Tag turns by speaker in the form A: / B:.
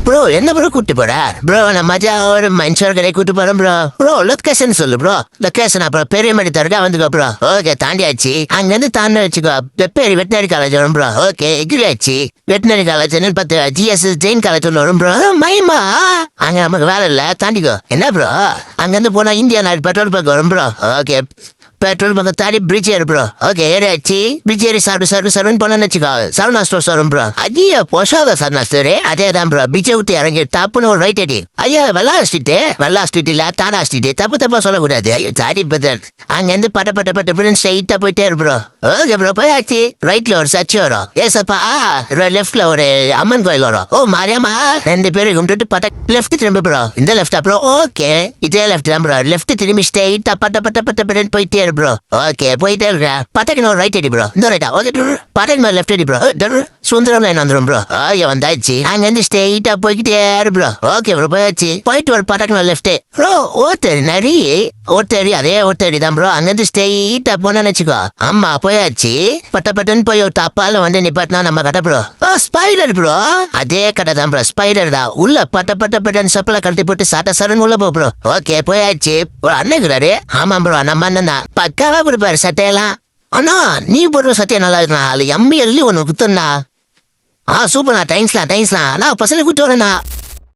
A: bro என்ன bro கூட்டு போற ப்ரோ நான் மஜா ஒரு மனுஷர் கடை கூட்டு போறேன் ப்ரோ லொக்கேஷன் சொல்லு ப்ரோ லொக்கேஷன் அப்புறம் பெரிய மணி தரடா வந்துக்கோ ப்ரோ ஓகே தாண்டியாச்சு அங்க இருந்து தாண்டி வச்சுக்கோ பெரிய வெட்டினரி காலேஜ் வரும் ப்ரோ ஓகே எக்ரி ஆச்சு veterinary college 10 GSS Jain college வரும் ப்ரோ மைமா அங்க நமக்கு வேலை இல்ல தாண்டிக்கோ என்ன ப்ரோ அங்க இருந்து போனா இந்தியா நாடு பெட்ரோல் பங்க் வரும் ப்ரோ ஓகே பெட்ரோல் பங்க் தாண்டி பிரிட்ஜ் ஏறு ப்ரோ ஓகே ஏறியாச்சு பிரிட்ஜ் ஏறி சாப்பிட்டு போனேன்னு வச்சுக்கோ சரவணா ஸ்டோர்ஸ் வரும் ப்ரோ ஐயா பொசாத சரவணா ஸ்டோர் அதே தான் ப்ரோ பிரிட்ஜை விட்டு இறங்கி தப்புன்னு ஒரு ரைட் அடி ஐயா வெள்ளா ஸ்ட்ரீட் இல்ல தானா ஸ்ட்ரீட் தப்பா சொல்லக்கூடாது சாரி பிரதர் அங்க இருந்து பட்ட ஸ்ட்ரைட்டா போயிட்டே இரு ப்ரோ ஓகே ப்ரோ போயாச்சு ரைட்ல ஒரு சர்ச் வரும் ஏசப்பா லெஃப்ட்ல ஒரு அம்மன் கோயில் வரும் ஓ மாரியம்மா 2 பேரும் கும்பிட்டு பட்ட லெஃப்ட் திரும்ப ப்ரோ இந்த லெஃப்ட் அப்புறம் ஓகே இதே லெஃப்ட் தான் ப்ரோ லெஃப்ட் திரும்பி ஸ்ட்ரைட்டா பட்ட போயிட்டே இரு ப்ரோ ஓகே போயிட்டே இருக்க பட்டக்கு ஒரு ரைட் அடி ப்ரோ இந்த ரைட்டா ஓகே பட்டக்கு மேல லெஃப்ட் அடி ப்ரோ சுந்தரம் லைன் வந்துடும் ப்ரோ ஓகே வந்தாச்சு அங்க இருந்து ஸ்ட்ரெயிட்டா போய்கிட்டே இரு ப்ரோ ஓகே ப்ரோ போயாச்சு போயிட்டு ஒரு பட்டக்கு மேல லெஃப்ட் ப்ரோ ஓட்டரி அதே ஓட்டரி தான் ப்ரோ அங்க இருந்து ஸ்ட்ரெயிட்டா போனா வச்சுக்கோ ஆமா போயாச்சு பட்டன்னு போய் ஒரு தப்பால வந்து நிப்பாட்டினா நம்ம கடை ப்ரோ ஸ்பைடர் ப்ரோ அதே கடை தான் ப்ரோ ஸ்பைடர் தான் உள்ள பட்டன்னு சப்பல கழட்டி போட்டு சரன் உள்ள ப்ரோ ஓகே போயாச்சு ஒரு அண்ணன் ஆமா ப்ரோ நம்ம அண்ணன் தான் பக்காவா கொடுப்பாரு சட்டையெல்லாம் அண்ணா நீ போடுற சட்டையை நல்லா இருக்குண்ணா அது எம்மி எழுதி ஒன்று குத்துண்ணா சூப்பர்ண்ணா தேங்க்ஸ்லாம் நான் பசங்களை கூப்பிட்டு வரேண்ணா